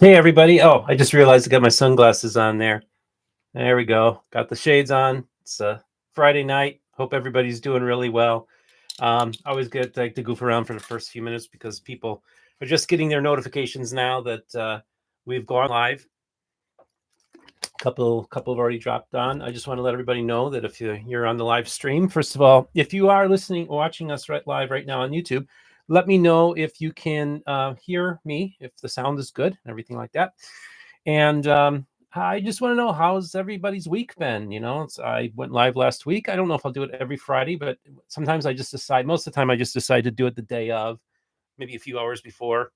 Hey everybody. Oh, I just realized I got my sunglasses on there. There we go. Got the shades on. It's Friday night. Hope everybody's doing really well. I always get like to goof around for the first few minutes because people are just getting their notifications now that we've gone live. Couple have already dropped on. I just want to let everybody know that if you're on the live stream, first of all, if you are listening or watching us live right now on YouTube, let me know if you can hear me, if the sound is good and everything like that. And I just want to know, how's everybody's week been? I went live last week. I don't know if I'll do it every Friday, but sometimes I just decide, most of the time I just decide to do it the day of, maybe a few hours before.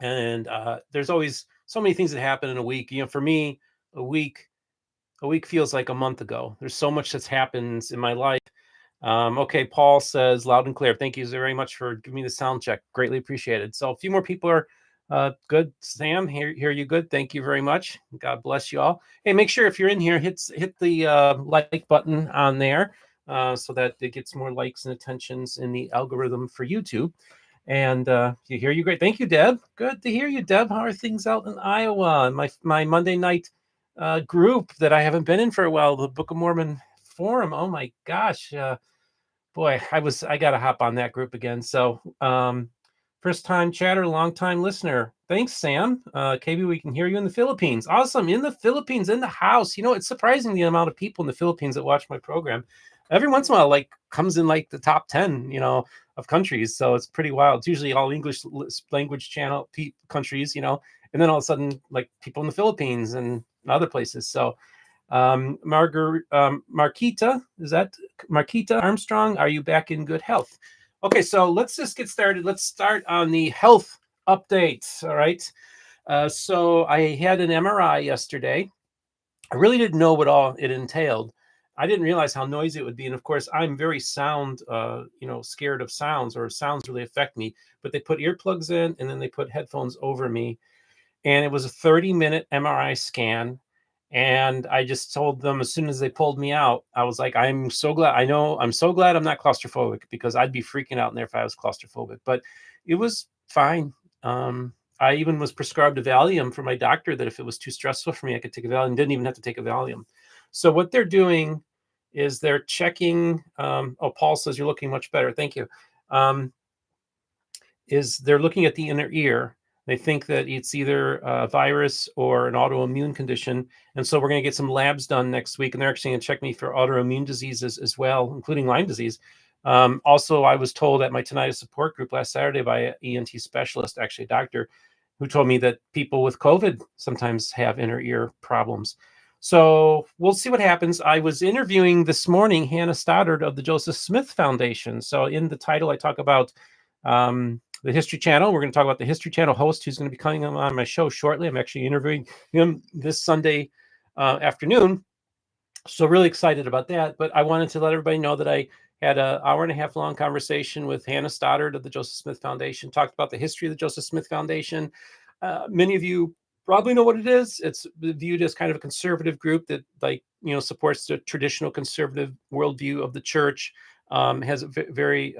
And there's always so many things that happen in a week. For me, a week a week feels like a month ago. There's so much that's happened in my life. Okay, Paul says loud and clear. Thank you very much for giving me the sound check. Greatly appreciated. So a few more people are good. Sam, hear you good. Thank you very much. God bless you all. Hey, make sure if you're in here, hit the like button on there so that it gets more likes and attentions in the algorithm for YouTube. And you hear you great. Thank you, Deb. Good to hear you, Deb. How are things out in Iowa? My Monday night group that I haven't been in for a while, the Book of Mormon forum. Oh my gosh, boy, I got to hop on that group again. So first time chatter, long time listener. Thanks, Sam. KB, we can hear you in the Philippines. Awesome, in the Philippines, in the house. It's surprising the amount of people in the Philippines that watch my program. Every once in a while, like comes in like the top 10, of countries. So it's pretty wild. It's usually all English language channel countries, and then all of a sudden, like people in the Philippines and other places. So Marquita, is that Marquita Armstrong? Are you back in good health? Okay, so let's just get started. Let's start on the health updates. All right. So I had an MRI yesterday. I really didn't know what all it entailed. I didn't realize how noisy it would be. And of course, I'm very sound, scared of sounds, or sounds really affect me. But they put earplugs in and then they put headphones over me. And it was a 30-minute MRI scan. And I just told them as soon as they pulled me out, I was like, I'm so glad. I'm so glad I'm not claustrophobic, because I'd be freaking out in there if I was claustrophobic. But it was fine. I even was prescribed a Valium from my doctor, that if it was too stressful for me, I could take a Valium. Didn't even have to take a Valium. So what they're doing is they're checking. Paul says you're looking much better. Thank you. Is they're looking at the inner ear. They think that it's either a virus or an autoimmune condition. And so we're going to get some labs done next week. And they're actually going to check me for autoimmune diseases as well, including Lyme disease. Also, I was told at my tinnitus support group last Saturday by an ENT specialist, actually a doctor, who told me that people with COVID sometimes have inner ear problems. So we'll see what happens. I was interviewing this morning Hannah Stoddard of the Joseph Smith Foundation. So in the title, I talk about the History Channel. We're going to talk about the History Channel host who's going to be coming on my show shortly. I'm actually interviewing him this Sunday afternoon. So really excited about that. But I wanted to let everybody know that I had an hour and a half long conversation with Hannah Stoddard of the Joseph Smith Foundation, talked about the history of the Joseph Smith Foundation. Many of you probably know what it is. It's viewed as kind of a conservative group that supports the traditional conservative worldview of the church, has a very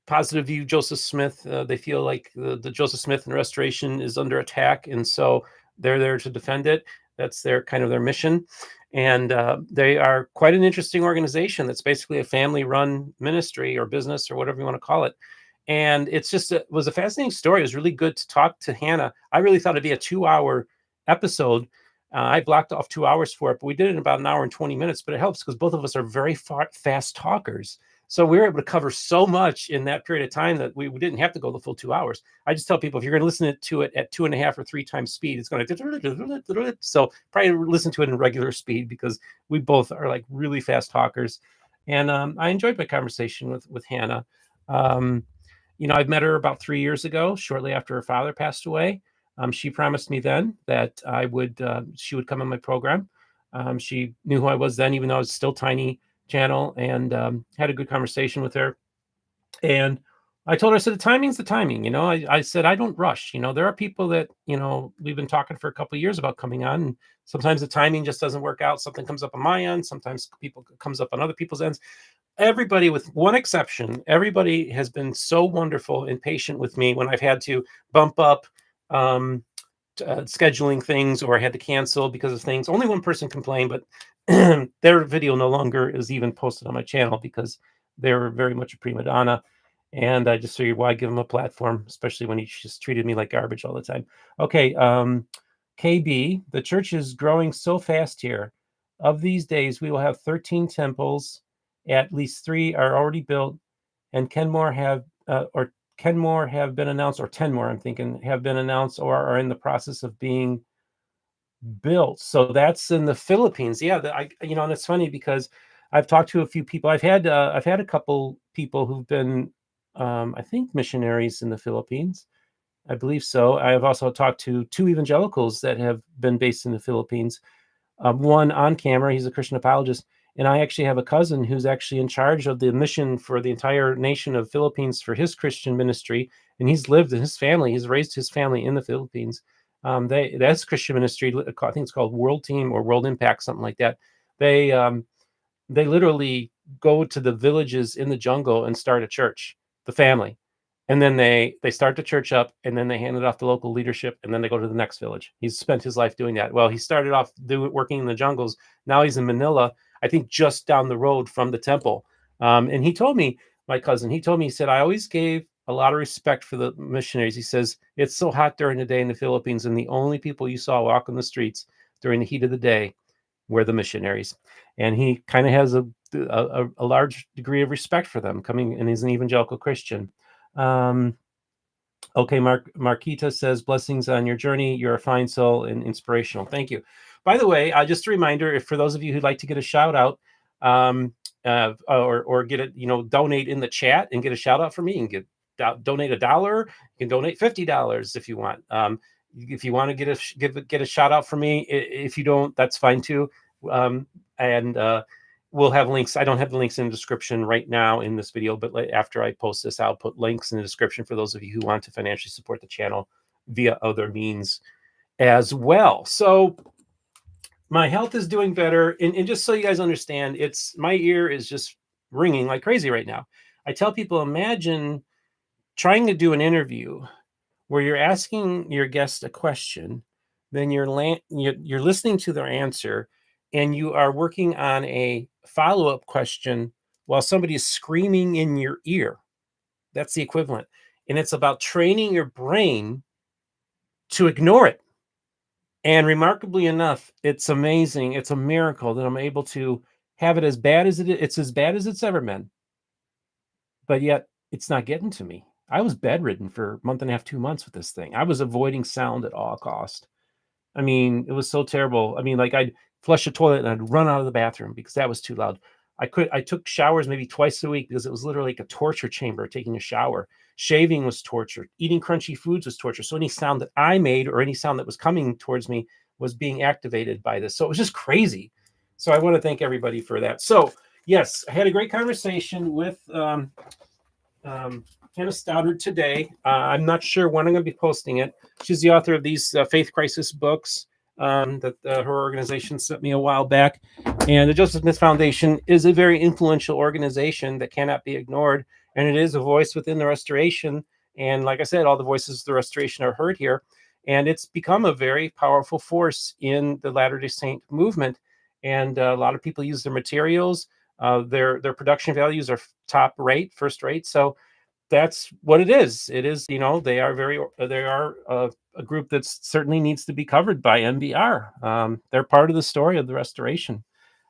positive view Joseph Smith. They feel like the Joseph Smith and Restoration is under attack, and so they're there to defend it. That's their mission. And they are quite an interesting organization that's basically a family-run ministry or business or whatever you want to call it. And it's just it was a fascinating story. It was really good to talk to Hannah. I really thought it'd be a 2-hour episode. I blocked off 2 hours for it, but we did it in about an hour and 20 minutes. But it helps because both of us are very fast talkers. So we were able to cover so much in that period of time that we didn't have to go the full 2 hours. I just tell people, if you're going to listen to it at 2.5 or 3 times speed, it's going to, so probably listen to it in regular speed, because we both are like really fast talkers. And I enjoyed my conversation with Hannah. I've met her about 3 years ago, shortly after her father passed away. She promised me then that she would come on my program. She knew who I was then, even though I was still tiny channel, and had a good conversation with her. And I told her, I said, the timing's the timing. I said, I don't rush. There are people that, we've been talking for a couple of years about coming on. And sometimes the timing just doesn't work out. Something comes up on my end. Sometimes people comes up on other people's ends. Everybody, with one exception, everybody has been so wonderful and patient with me when I've had to bump up scheduling things, or I had to cancel because of things. Only one person complained, but their video no longer is even posted on my channel because they're very much a prima donna. And I just figured, why give him a platform, especially when he just treated me like garbage all the time. Okay, KB, the church is growing so fast here. Of these days, we will have 13 temples. At least 3 are already built, and 10 more have been announced, or 10 more, I'm thinking, have been announced or are in the process of being built. So that's in the Philippines. Yeah, and it's funny because I've talked to a few people. I've had a couple people who've been, I think, missionaries in the Philippines. I believe so. I have also talked to 2 evangelicals that have been based in the Philippines. One on camera, he's a Christian apologist, and I actually have a cousin who's actually in charge of the mission for the entire nation of Philippines for his Christian ministry, and he's raised his family in the Philippines. That's Christian ministry. I think it's called World Team or World Impact, something like that. They they literally go to the villages in the jungle and start a church, the family. And then they start the church up, and then they hand it off to local leadership, and then they go to the next village. He's spent his life doing that. Well, he started off working in the jungles. Now he's in Manila, I think just down the road from the temple. And he told me, my cousin, he said, I always gave a lot of respect for the missionaries. He says, it's so hot during the day in the Philippines, and the only people you saw walking the streets during the heat of the day were the missionaries. And he kind of has a large degree of respect for them, coming, and he's an evangelical Christian. Okay, Marquita says, blessings on your journey. You're a fine soul and inspirational. Thank you. By the way, just a reminder, if for those of you who'd like to get a shout out, or get it, donate in the chat and get a shout out from me, and donate $1. You can donate $50 if you want. If you want to get a shout out from me, if you don't, that's fine too. And we'll have links. I don't have the links in the description right now in this video, but after I post this, I'll put links in the description for those of you who want to financially support the channel via other means as well. So my health is doing better. And just so you guys understand, my ear is just ringing like crazy right now. I tell people, imagine trying to do an interview where you're asking your guest a question, then you're listening to their answer, and you are working on a follow-up question while somebody is screaming in your ear. That's the equivalent. And it's about training your brain to ignore it. And remarkably enough, it's amazing. It's a miracle that I'm able to have it as bad as it is. It's as bad as it's ever been. But yet it's not getting to me. I was bedridden for a month and a half, 2 months with this thing. I was avoiding sound at all cost. I mean, it was so terrible. I mean, like, I'd flush the toilet and I'd run out of the bathroom because that was too loud. I took showers maybe twice a week because it was literally like a torture chamber, taking a shower. Shaving was torture. Eating crunchy foods was torture. So any sound that I made or any sound that was coming towards me was being activated by this. So it was just crazy. So I want to thank everybody for that. So yes, I had a great conversation with Hannah Stoddard today. I'm not sure when I'm going to be posting it. She's the author of these faith crisis books that her organization sent me a while back. And the Joseph Smith Foundation is a very influential organization that cannot be ignored. And it is a voice within the restoration. And like I said, all the voices of the restoration are heard here. And it's become a very powerful force in the Latter-day Saint movement. And a lot of people use their materials. Their production values are first rate. So that's what it is. It is, they are a group that certainly needs to be covered by MBR. They're part of the story of the restoration.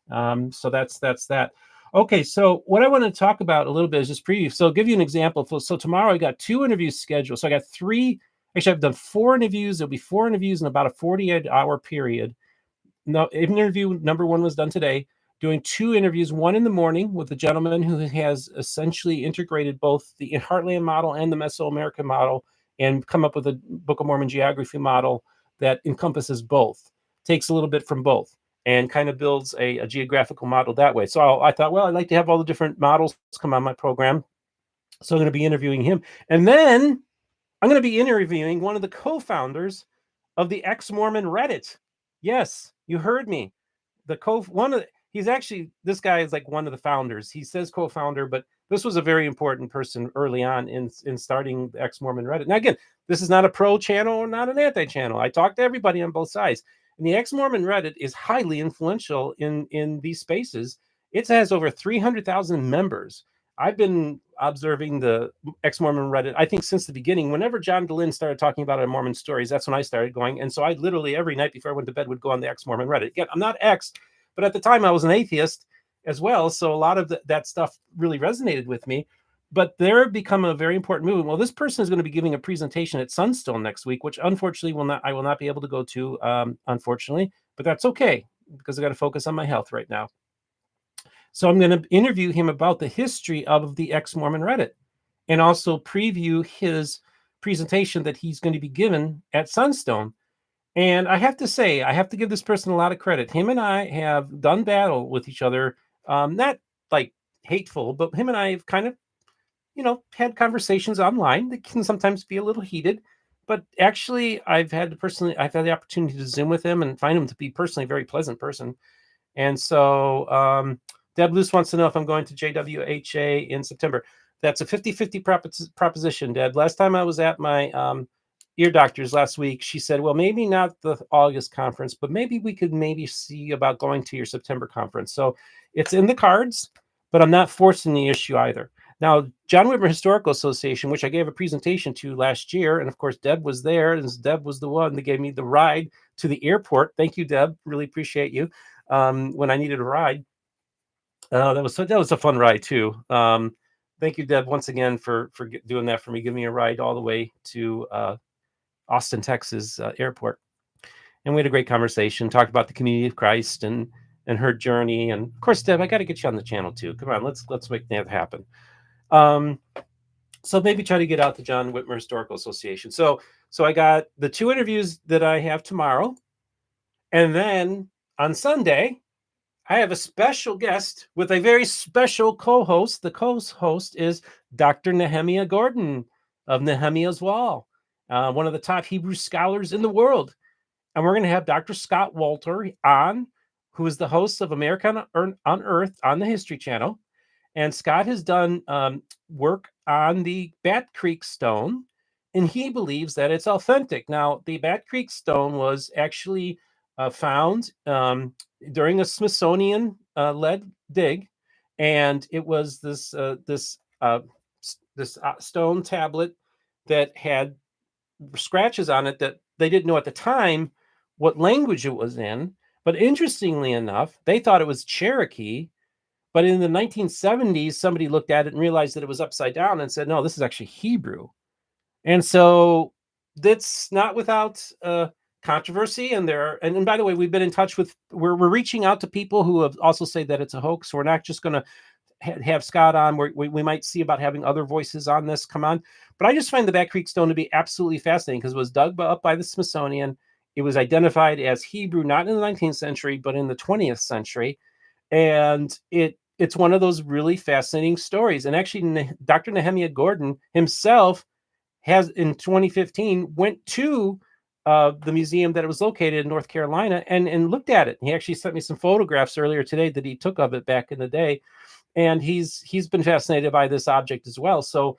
So that's that. Okay, so what I want to talk about a little bit is just preview. So I'll give you an example. So tomorrow I got 2 interviews scheduled. So I got 3. Actually, I've done 4 interviews. There'll be 4 interviews in about a 48-hour period. No, interview number 1 was done today. Doing 2 interviews, one in the morning with a gentleman who has essentially integrated both the Heartland model and the Mesoamerican model and come up with a Book of Mormon geography model that encompasses both, takes a little bit from both, and kind of builds a geographical model that way. So I thought, well, I'd like to have all the different models come on my program. So I'm going to be interviewing him. And then I'm going to be interviewing one of the co-founders of the ex-Mormon Reddit. Yes, you heard me. He's actually, this guy is like one of the founders. He says co-founder, but this was a very important person early on in starting the ex-Mormon Reddit. Now, again, this is not a pro channel or not an anti channel. I talk to everybody on both sides. And the ex-Mormon Reddit is highly influential in these spaces. It has over 300,000 members. I've been observing the ex-Mormon Reddit, I think, since the beginning. Whenever John DeLynn started talking about our Mormon stories, that's when I started going. And so I literally every night before I went to bed would go on the ex-Mormon Reddit. Again, I'm not ex, but at the time I was an atheist as well. So a lot of that stuff really resonated with me. But they're become a very important movement. Well, this person is going to be giving a presentation at Sunstone next week, which unfortunately I will not be able to go to, unfortunately, but that's okay because I got to focus on my health right now. So I'm going to interview him about the history of the ex-Mormon Reddit and also preview his presentation that he's going to be given at Sunstone. And I have to say, I have to give this person a lot of credit. Him and I have done battle with each other, not like hateful, but him and I have kind of, had conversations online that can sometimes be a little heated. But actually, I've had the opportunity to Zoom with him and find him to be personally a very pleasant person. And so Deb Luce wants to know if I'm going to JWHA in September. That's a 50-50 proposition, Deb. Last time I was at my ear doctor's last week, she said, well, maybe not the August conference, but maybe we could see about going to your September conference. So it's in the cards, but I'm not forcing the issue either. Now, John Whitmer Historical Association, which I gave a presentation to last year, and of course, Deb was there, and Deb was the one that gave me the ride to the airport. Thank you, Deb. Really appreciate you. When I needed a ride. That was a fun ride too. Thank you, Deb, once again for doing that for me, giving me a ride all the way to Austin, Texas airport. And we had a great conversation, talked about the community of Christ and her journey. And of course, Deb, I got to get you on the channel too. Come on, let's make that happen. So maybe try to get out the John Whitmer Historical Association. So I got the 2 interviews that I have tomorrow, and then on Sunday, I have a special guest with a very special co-host. The co-host is Dr. Nehemiah Gordon of Nehemiah's Wall, one of the top Hebrew scholars in the world. And we're going to have Dr. Scott Wolter on, who is the host of America Unearthed on the History Channel. And Scott has done work on the Bat Creek Stone, and he believes that it's authentic. Now, the Bat Creek Stone was actually found during a Smithsonian led dig, and it was this stone tablet that had scratches on it that they didn't know at the time what language it was in. But interestingly enough, they thought it was Cherokee. But in the 1970s, somebody looked at it and realized that it was upside down and said, no, this is actually Hebrew. And so that's not without controversy. And and by the way, we've been in touch with, we're reaching out to people who have also said that it's a hoax. So we're not just going to have Scott on. We might see about having other voices on this come on. But I just find the Bat Creek Stone to be absolutely fascinating because it was dug up by the Smithsonian. It was identified as Hebrew, not in the 19th century, but in the 20th century. And it's one of those really fascinating stories. And actually, Dr. Nehemiah Gordon himself has, in 2015, went to the museum that it was located in North Carolina and looked at it. He actually sent me some photographs earlier today that he took of it back in the day. And he's been fascinated by this object as well. So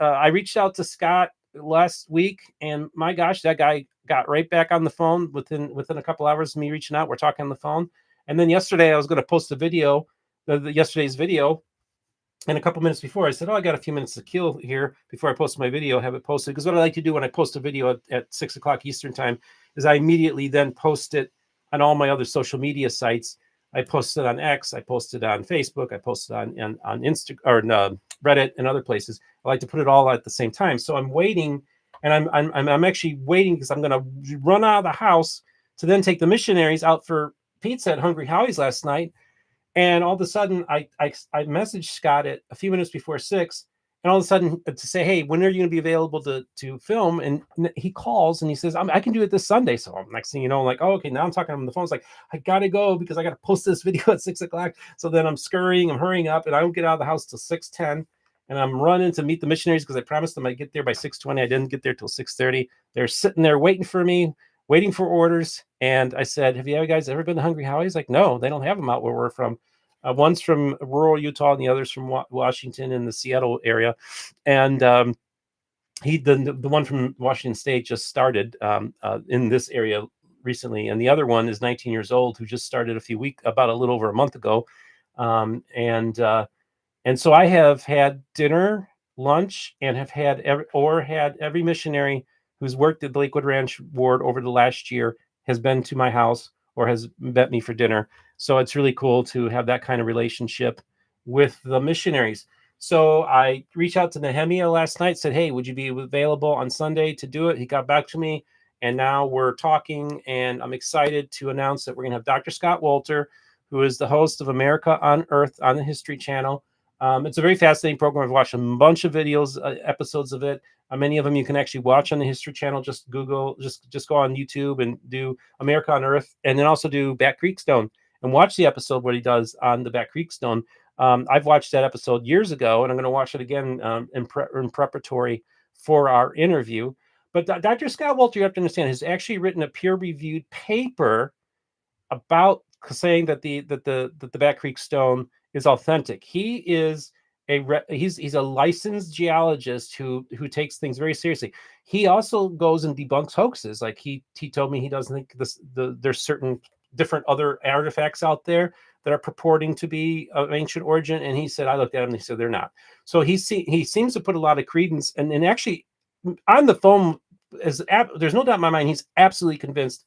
I reached out to Scott last week, and my gosh, that guy got right back on the phone within a couple hours of me reaching out. We're talking on the phone. And then yesterday I was going to post a video, yesterday's video. And a couple minutes before, I said, I got a few minutes to kill here before I post my video, have it posted. Because what I like to do when I post a video at 6 o'clock Eastern time is I immediately then post it on all my other social media sites. I posted on X, I posted on Facebook, I posted on Instagram or Reddit and other places. I like to put it all at the same time. So I'm waiting, and I'm actually waiting because I'm going to run out of the house to then take the missionaries out for pizza at Hungry Howie's last night. And all of a sudden, I messaged Scott at a few minutes before 6, and all of a sudden to say, hey, when are you going to be available to film? And he calls and he says, I can do it this Sunday. So next thing you know, I'm like, oh, okay, now I'm talking on the phone. It's like, I got to go because I got to post this video at 6 o'clock. So then I'm scurrying, I'm hurrying up, and I don't get out of the house till 6:10. And I'm running to meet the missionaries because I promised them I'd get there by 6:20. I didn't get there till 6:30. They're sitting there waiting for me, waiting for orders. And I said, have you guys ever been to Hungry Howie's? Like, no, they don't have them out where we're from. One's from rural Utah, and the other's from Washington in the Seattle area. And the one from Washington State just started in this area recently, and the other one is 19 years old, who just started about a little over a month ago. And so I have had dinner, lunch, and have had every missionary who's worked at the Lakewood Ranch Ward over the last year has been to my house or has met me for dinner. So it's really cool to have that kind of relationship with the missionaries. So I reached out to Nehemiah last night, said, "Hey, would you be available on Sunday to do it?" He got back to me, and now we're talking, and I'm excited to announce that we're going to have Dr. Scott Wolter, who is the host of America Unearthed on the History Channel. It's a very fascinating program. I've watched a bunch of videos, episodes of it. Many of them you can actually watch on the History Channel. Just just go on YouTube and do America on Earth, and then also do Bat Creek Stone and watch the episode what he does on the Bat Creek Stone. I've watched that episode years ago, and I'm going to watch it again in preparatory for our interview. But Dr. Scott Wolter, you have to understand, has actually written a peer-reviewed paper about saying that the Bat Creek Stone is authentic. He is he's a licensed geologist who takes things very seriously. He also goes and debunks hoaxes. Like he told me he doesn't think there's certain different other artifacts out there that are purporting to be of ancient origin, and he said, I looked at them and he said they're not. So he seems to put a lot of credence, and actually on the phone, there's no doubt in my mind he's absolutely convinced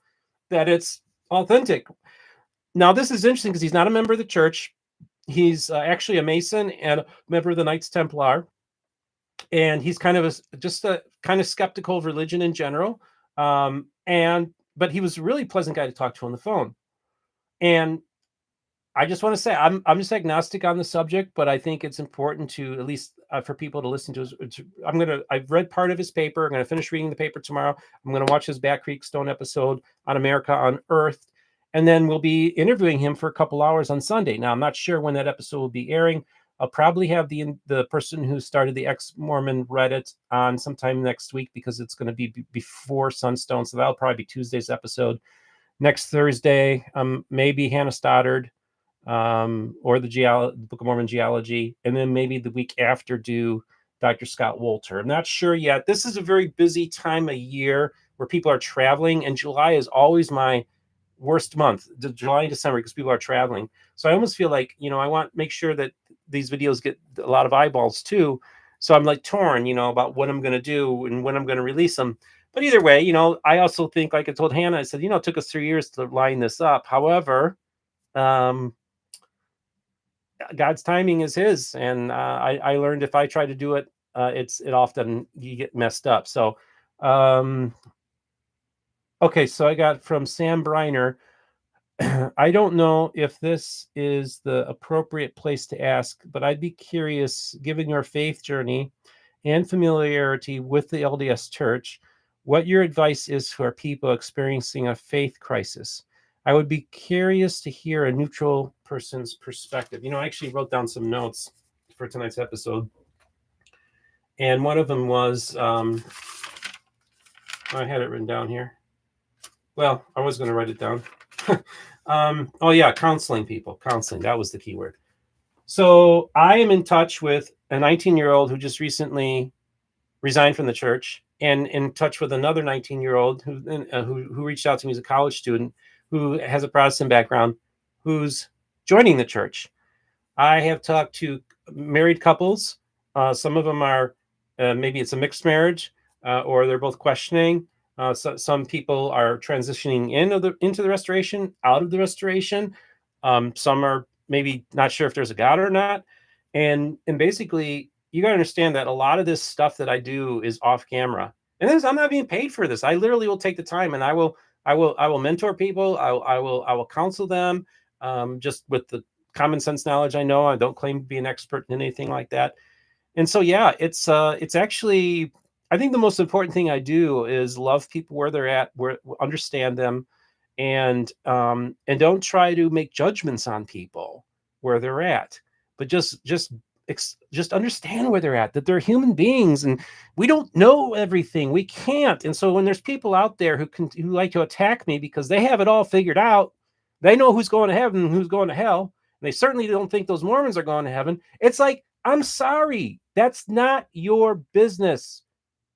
that it's authentic. Now, this is interesting because he's not a member of the church. He's actually a Mason and a member of the Knights Templar, and he's kind of just a kind of skeptical of religion in general. But he was a really pleasant guy to talk to on the phone. And I just want to say I'm just agnostic on the subject, but I think it's important to at least for people to listen to. I've read part of his paper. I'm gonna finish reading the paper tomorrow. I'm gonna watch his Bat Creek Stone episode on America Unearthed, and then we'll be interviewing him for a couple hours on Sunday. Now I'm not sure when that episode will be airing. I'll probably have the person who started the ex-Mormon Reddit on sometime next week because it's going to be before Sunstone, so that'll probably be Tuesday's episode. Next Thursday, maybe Hannah Stoddard, or the Book of Mormon Geology, and then maybe the week after do Dr. Scott Wolter. I'm not sure yet. This is a very busy time of year where people are traveling, and July is always my worst month, July and December, because people are traveling. So I almost feel like, I want to make sure that these videos get a lot of eyeballs too. So I'm like torn, about what I'm going to do and when I'm going to release them. But either way, I also think, like I told Hannah, I said, it took us 3 years to line this up. However, God's timing is his. And I learned if I try to do it, it often you get messed up. So, okay. So I got from Sam Briner. I don't know if this is the appropriate place to ask, but I'd be curious, given your faith journey and familiarity with the LDS Church, what your advice is for people experiencing a faith crisis. I would be curious to hear a neutral person's perspective. I actually wrote down some notes for tonight's episode. And one of them was, I had it written down here. Well, I was going to write it down. Counseling people. Counseling. That was the key word. So I am in touch with a 19-year-old who just recently resigned from the church, and in touch with another 19-year-old who reached out to me as a college student who has a Protestant background, who's joining the church. I have talked to married couples. Some of them are maybe it's a mixed marriage, or they're both questioning. Some people are transitioning into the restoration, out of the restoration. Some are maybe not sure if there's a God or not. And basically, you got to understand that a lot of this stuff that I do is off camera. And I'm not being paid for this. I literally will take the time, and I will mentor people. I will counsel them, just with the common sense knowledge I know. I don't claim to be an expert in anything like that. And so, yeah, it's actually, I think the most important thing I do is love people where they're at, understand them, and don't try to make judgments on people where they're at, but just understand where they're at, that they're human beings, and we don't know everything. We can't. And so when there's people out there who like to attack me because they have it all figured out, they know who's going to heaven and who's going to hell, they certainly don't think those Mormons are going to heaven. It's like, I'm sorry, that's not your business.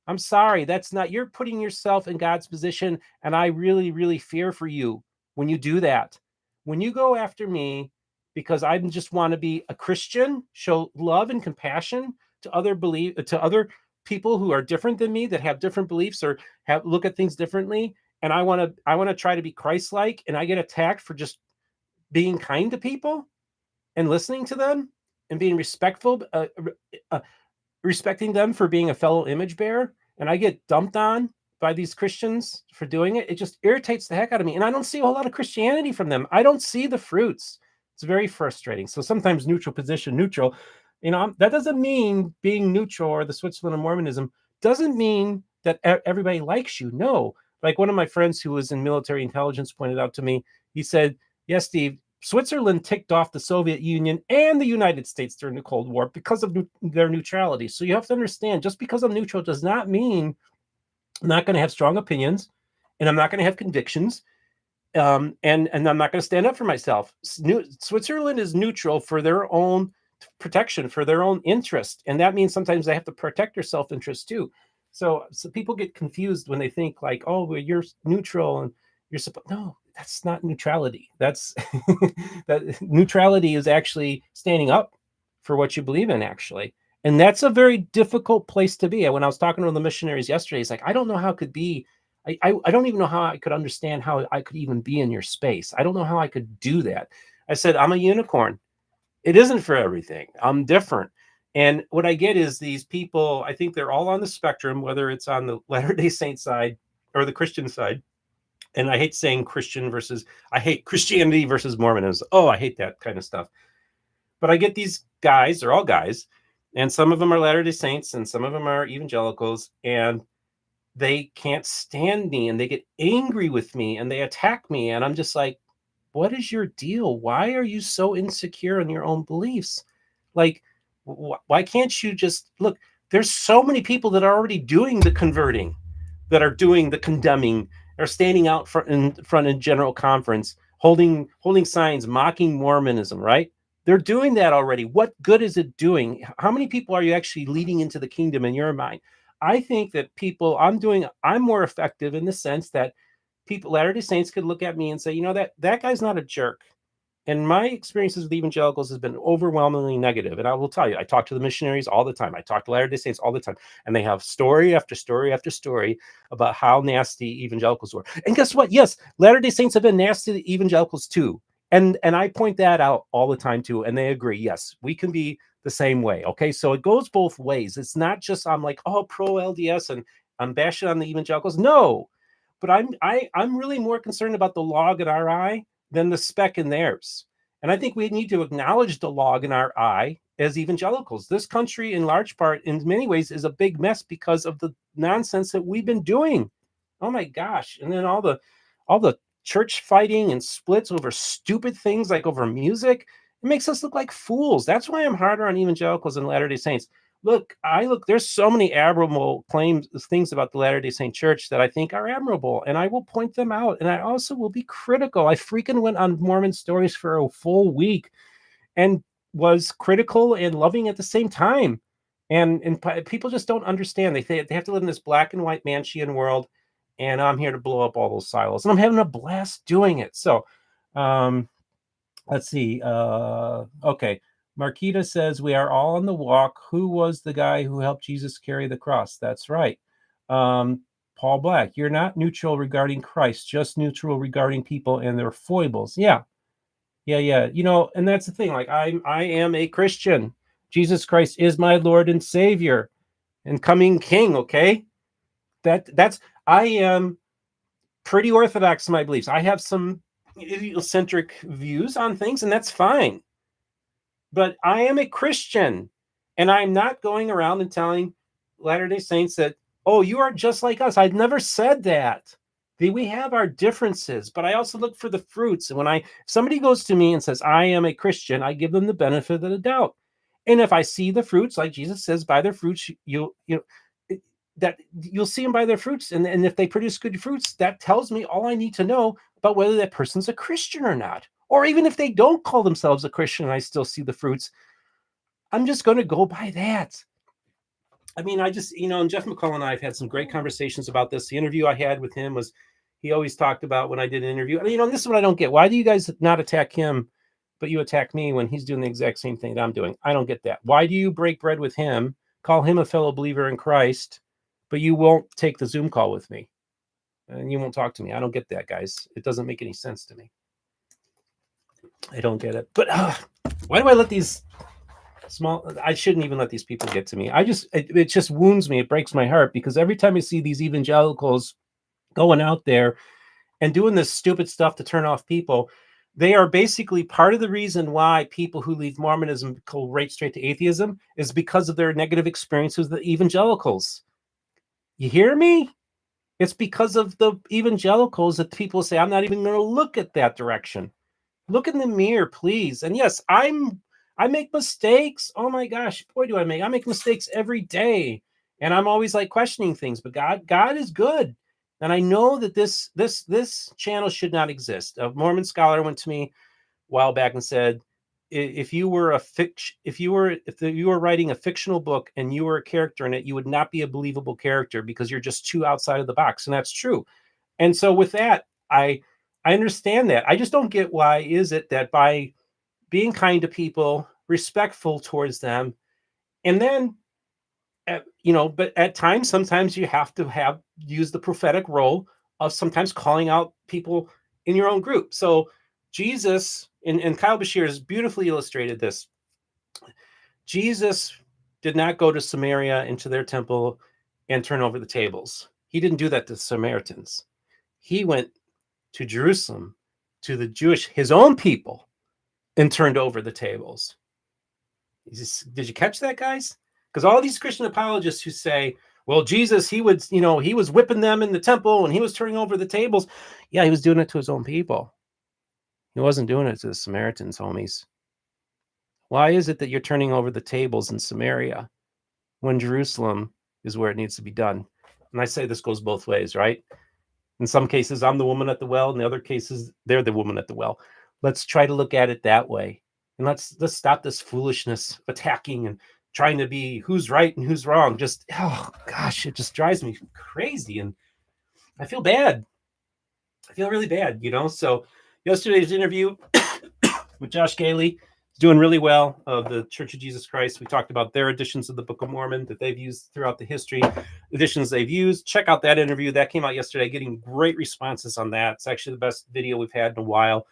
I'm sorry, that's not, you're putting yourself in God's position. And I really, really fear for you when you do that. When you go after me because I just want to be a Christian, show love and compassion to other people who are different than me, that have different beliefs or look at things differently. And I want to try to be Christ-like, and I get attacked for just being kind to people and listening to them and being respectful, uh, respecting them for being a fellow image bearer, and I get dumped on by these Christians for doing it. It just irritates the heck out of me. And I don't see a whole lot of Christianity from them. I don't see the fruits. It's very frustrating. So sometimes neutral position, neutral, that doesn't mean being neutral, or the Switzerland of Mormonism doesn't mean that everybody likes you. No. Like one of my friends who was in military intelligence pointed out to me, he said, yes, Steve, Switzerland ticked off the Soviet Union and the United States during the Cold War because of their neutrality. So you have to understand, just because I'm neutral does not mean I'm not going to have strong opinions, and I'm not going to have convictions, and I'm not going to stand up for myself. Switzerland is neutral for their own protection, for their own interest, and that means sometimes they have to protect their self-interest too. So people get confused when they think like, oh, well, you're neutral and you're supposed. No, that's not neutrality. That's that neutrality is actually standing up for what you believe in, actually. And that's a very difficult place to be. When I was talking to the missionaries yesterday, it's like, I don't know how it could be. I don't even know how I could understand how I could even be in your space. I don't know how I could do that. I said, I'm a unicorn. It isn't for everything. I'm different. And what I get is these people, I think they're all on the spectrum, whether it's on the Latter-day Saint side or the Christian side. And I hate saying I hate Christianity versus Mormonism. Oh, I hate that kind of stuff. But I get these guys, they're all guys, and some of them are Latter-day Saints and some of them are evangelicals, and they can't stand me and they get angry with me and they attack me. And I'm just like, what is your deal? Why are you so insecure in your own beliefs? Like, why can't you just look? There's so many people that are already doing the converting, that are doing the condemning, are standing out in front of general conference, holding signs, mocking Mormonism, right? They're doing that already. What good is it doing? How many people are you actually leading into the kingdom in your mind? I think that I'm more effective in the sense that people, Latter-day Saints, could look at me and say, that guy's not a jerk. And my experiences with evangelicals has been overwhelmingly negative. And I will tell you, I talk to the missionaries all the time. I talk to Latter-day Saints all the time. And they have story after story after story about how nasty evangelicals were. And guess what? Yes, Latter-day Saints have been nasty to evangelicals too. And I point that out all the time too. And they agree. Yes, we can be the same way. Okay. So it goes both ways. It's not just I'm like, oh, pro LDS and I'm bashing on the evangelicals. No, but I'm really more concerned about the log in our eye than the speck in theirs. And I think we need to acknowledge the log in our eye as evangelicals. This country, in large part, in many ways, is a big mess because of the nonsense that we've been doing. Oh my gosh. And then all the church fighting and splits over stupid things like over music. It makes us look like fools. That's why I'm harder on evangelicals and Latter-day Saints. There's so many admirable things about the Latter-day Saint Church that I think are admirable, and I will point them out. And I also will be critical. I freaking went on Mormon Stories for a full week and was critical and loving at the same time. And people just don't understand. They have to live in this black and white Manchian world, and I'm here to blow up all those silos. And I'm having a blast doing it. So, let's see. Okay. Marquita says, we are all on the walk. Who was the guy who helped Jesus carry the cross? That's right. Paul Black, you're not neutral regarding Christ, just neutral regarding people and their foibles. Yeah. And that's the thing. Like, I am a Christian. Jesus Christ is my Lord and Savior and coming King. Okay. I am pretty orthodox in my beliefs. I have some idiocentric views on things, and that's fine. But I am a Christian, and I'm not going around and telling Latter-day Saints that, oh, you are just like us. I've never said that. We have our differences, but I also look for the fruits. And if somebody goes to me and says, I am a Christian, I give them the benefit of the doubt. And if I see the fruits, like Jesus says, by their fruits, you'll see them by their fruits. And if they produce good fruits, that tells me all I need to know about whether that person's a Christian or not. Or even if they don't call themselves a Christian and I still see the fruits, I'm just going to go by that. I mean, I just, and Jeff McCullough and I have had some great conversations about this. The interview I had with him was, he always talked about when I did an interview. And this is what I don't get. Why do you guys not attack him, but you attack me when he's doing the exact same thing that I'm doing? I don't get that. Why do you break bread with him, call him a fellow believer in Christ, but you won't take the Zoom call with me? And you won't talk to me. I don't get that, guys. It doesn't make any sense to me. I don't get it. But why do I let these I shouldn't even let these people get to me. It just wounds me. It breaks my heart, because every time I see these evangelicals going out there and doing this stupid stuff to turn off people, they are basically part of the reason why people who leave Mormonism go right straight to atheism is because of their negative experiences with the evangelicals. You hear me? It's because of the evangelicals that people say, I'm not even going to look at that direction. Look in the mirror, please. And yes, I make mistakes. Oh my gosh, boy, do I make mistakes every day. And I'm always like questioning things, but God is good. And I know that this channel should not exist. A Mormon scholar went to me a while back and said, if you were writing a fictional book and you were a character in it, you would not be a believable character because you're just too outside of the box. And that's true. And so with that, I understand that. I just don't get why is it that by being kind to people, respectful towards them, and then, but at times, sometimes you have to use the prophetic role of sometimes calling out people in your own group. So Jesus, and Kyle Bashir has beautifully illustrated this. Jesus did not go to Samaria into their temple and turn over the tables. He didn't do that to the Samaritans. He went to Jerusalem, to the Jewish, his own people, and turned over the tables. Did you catch that, guys? Because all these Christian apologists who say, well, Jesus, he was whipping them in the temple and he was turning over the tables. Yeah, he was doing it to his own people. He wasn't doing it to the Samaritans, homies. Why is it that you're turning over the tables in Samaria when Jerusalem is where it needs to be done? And I say this goes both ways, right? In some cases, I'm the woman at the well. In the other cases, they're the woman at the well. Let's try to look at it that way. And let's stop this foolishness of attacking and trying to be who's right and who's wrong. Just, oh gosh, it just drives me crazy. And I feel bad. I feel really bad, So yesterday's interview with Josh Gailey is doing really well, of the Church of Jesus Christ. We talked about their editions of the Book of Mormon that they've used throughout the history, editions they've used. Check out that interview. That came out yesterday, getting great responses on that. It's actually the best video we've had in a while.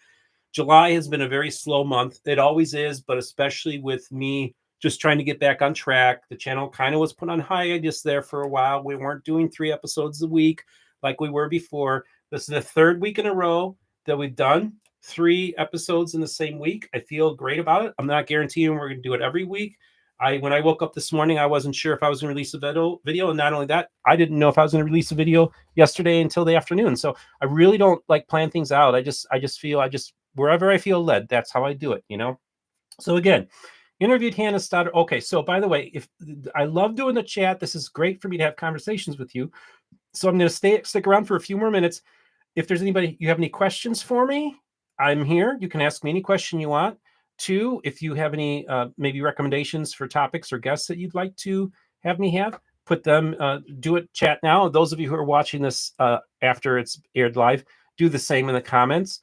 July has been a very slow month. It always is, but especially with me just trying to get back on track. The channel kind of was put on hiatus there for a while. We weren't doing 3 episodes a week like we were before. This is the 3rd week in a row that we've done 3 episodes in the same week. I feel great about it. I'm not guaranteeing we're going to do it every week. When I woke up this morning, I wasn't sure if I was going to release a video. And not only that, I didn't know if I was going to release a video yesterday until the afternoon. So I really don't like plan things out. I just feel wherever I feel led, that's how I do it, So again, interviewed Hannah Stoddard. Okay, so by the way, if I love doing the chat, this is great for me to have conversations with you. So I'm going to stick around for a few more minutes. If there's anybody, you have any questions for me, I'm here. You can ask me any question you want. 2, if you have any maybe recommendations for topics or guests that you'd like to have me have, put them, do it chat now. Those of you who are watching this after it's aired live, do the same in the comments.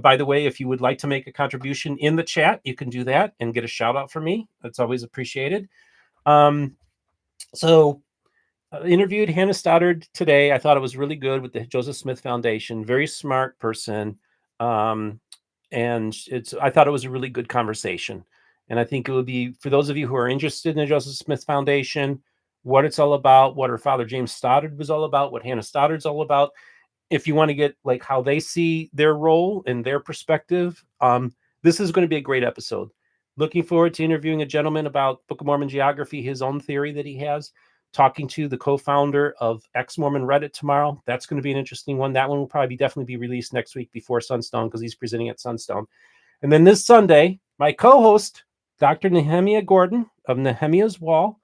By the way, if you would like to make a contribution in the chat, you can do that and get a shout out from me. That's always appreciated. Interviewed Hannah Stoddard today. I thought it was really good with the Joseph Smith Foundation. Very smart person. And I thought it was a really good conversation. And I think it would be, for those of you who are interested in the Joseph Smith Foundation, what it's all about, what her father James Stoddard was all about, what Hannah Stoddard's all about. If you want to get like how they see their role and their perspective, this is going to be a great episode. Looking forward to interviewing a gentleman about Book of Mormon geography, his own theory that he has. Talking to the co-founder of Ex-Mormon Reddit tomorrow. That's going to be an interesting one. That one will probably definitely be released next week before Sunstone, because he's presenting at Sunstone. And then this Sunday, my co-host, Dr. Nehemiah Gordon of Nehemiah's Wall,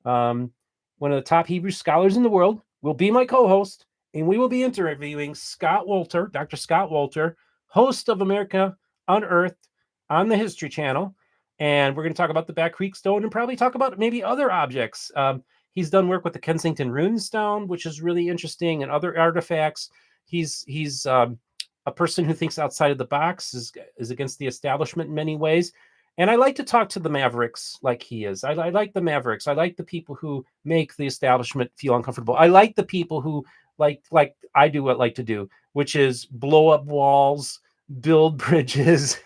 one of the top Hebrew scholars in the world, will be my co-host. And we will be interviewing Scott Wolter, Dr. Scott Wolter, host of Unearthed on the History Channel. And we're going to talk about the Back Creek Stone and probably talk about maybe other objects. He's done work with the Kensington Runestone, which is really interesting, and other artifacts. He's a person who thinks outside of the box, is against the establishment in many ways. And I like to talk to the Mavericks like he is. I like the Mavericks. I like the people who make the establishment feel uncomfortable. I like the people who like I do what I like to do, which is blow up walls, build bridges,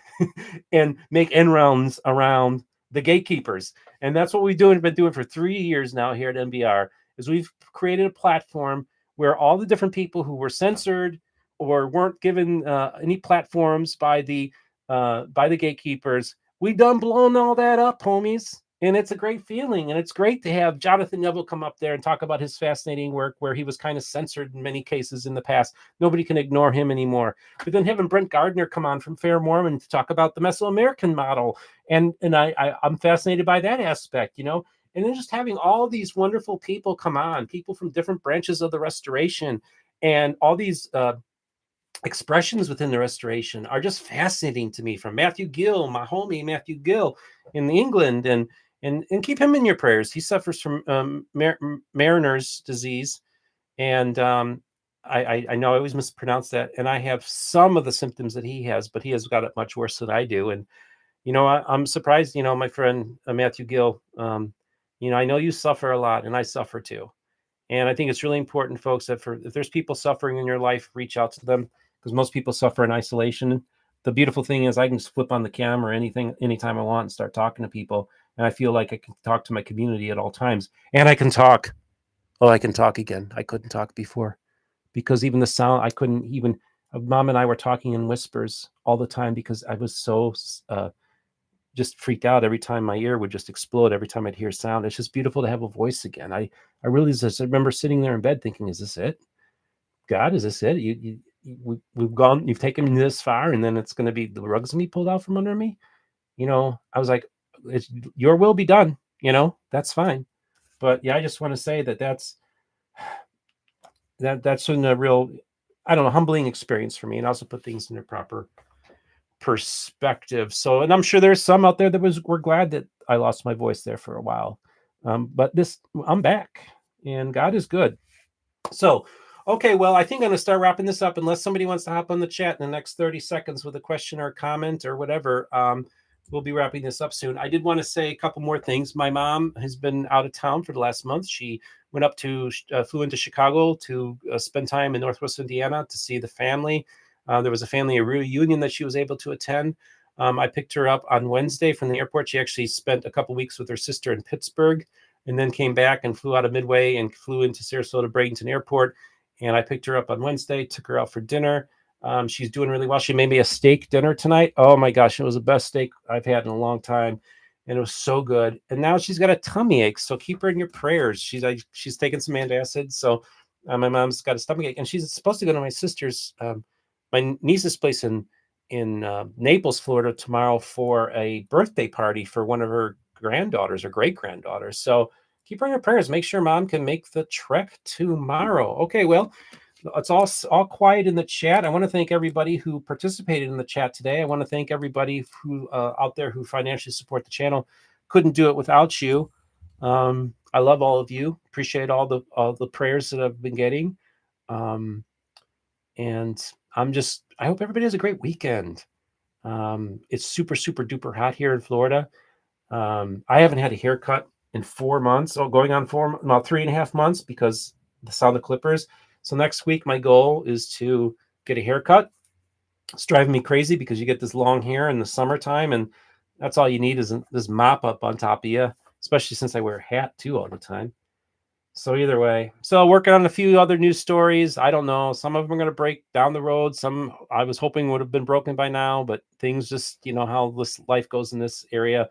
and make end rounds around the gatekeepers. And that's what we've been doing for 3 years now here at NBR, is we've created a platform where all the different people who were censored or weren't given any platforms by the gatekeepers, we done blown all that up, homies. And it's a great feeling. And it's great to have Jonathan Neville come up there and talk about his fascinating work where he was kind of censored in many cases in the past. Nobody can ignore him anymore. But then having Brent Gardner come on from Fair Mormon to talk about the Mesoamerican model. And I'm fascinated by that aspect, And then just having all these wonderful people come on, people from different branches of the Restoration, and all these expressions within the Restoration are just fascinating to me. From Matthew Gill, my homie Matthew Gill in England, and keep him in your prayers. He suffers from Mariner's disease, and I know I always mispronounce that, and I have some of the symptoms that he has, but he has got it much worse than I do. And I'm surprised. My friend Matthew Gill. I know you suffer a lot, and I suffer too. And I think it's really important, folks, that if there's people suffering in your life, reach out to them, because most people suffer in isolation. The beautiful thing is I can just flip on the camera anytime I want and start talking to people. And I feel like I can talk to my community at all times. And I can talk. Oh, I can talk again. I couldn't talk before, because even the sound, I couldn't even, Mom and I were talking in whispers all the time because I was so just freaked out every time my ear would just explode every time I'd hear sound. It's just beautiful to have a voice again. I really just, I remember sitting there in bed thinking, is this it? God, is this it? We've gone, you've taken me this far, and then it's going to be, the rug's going to be pulled out from under me. I was like, your will be done. That's fine. But yeah, I just want to say that's been a real, I don't know, humbling experience for me, and also put things in their proper perspective. So, and I'm sure there's some out there that were glad that I lost my voice there for a while. But I'm back, and God is good. So, okay, well, I think I'm going to start wrapping this up, unless somebody wants to hop on the chat in the next 30 seconds with a question or a comment or whatever. We'll be wrapping this up soon. I did want to say a couple more things. My mom has been out of town for the last month. She went up flew into Chicago to spend time in Northwest Indiana to see the family. There was a family reunion that she was able to attend. I picked her up on Wednesday from the airport. She actually spent a couple weeks with her sister in Pittsburgh, and then came back and flew out of Midway and flew into Sarasota Bradenton Airport. And I picked her up on Wednesday, took her out for dinner. She's doing really well. She made me a steak dinner tonight. Oh my gosh, it was the best steak I've had in a long time. And it was so good. And now she's got a tummy ache. So keep her in your prayers. She's taking some antacids. So my mom's got a stomach ache, and she's supposed to go to my sister's, my niece's place in Naples, Florida tomorrow for a birthday party for one of her granddaughters or great granddaughters. So keep her in your prayers. Make sure Mom can make the trek tomorrow. Okay, well, it's all quiet in the chat. I want to thank everybody who participated in the chat today. I want to thank everybody who out there who financially support the channel. Couldn't do it without you. I love all of you. Appreciate all the prayers that I've been getting. And I hope everybody has a great weekend. It's super, super duper hot here in Florida. I haven't had a haircut in 4 months, going on 3.5 months, because the sound of clippers. So next week, my goal is to get a haircut. It's driving me crazy because you get this long hair in the summertime, and that's all you need is this mop up on top of you, especially since I wear a hat too all the time. So either way, working on a few other news stories. I don't know. Some of them are going to break down the road. Some I was hoping would have been broken by now, but things just, how this life goes in this area.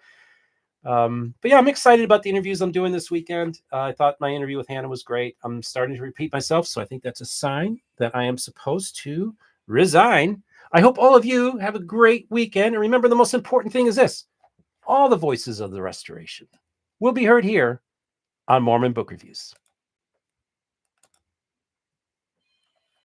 But yeah, I'm excited about the interviews I'm doing this weekend. I thought my interview with Hannah was great. I'm starting to repeat myself, so I think that's a sign that I am supposed to resign. I hope all of you have a great weekend. And remember, the most important thing is this: all the voices of the Restoration will be heard here on Mormon Book Reviews.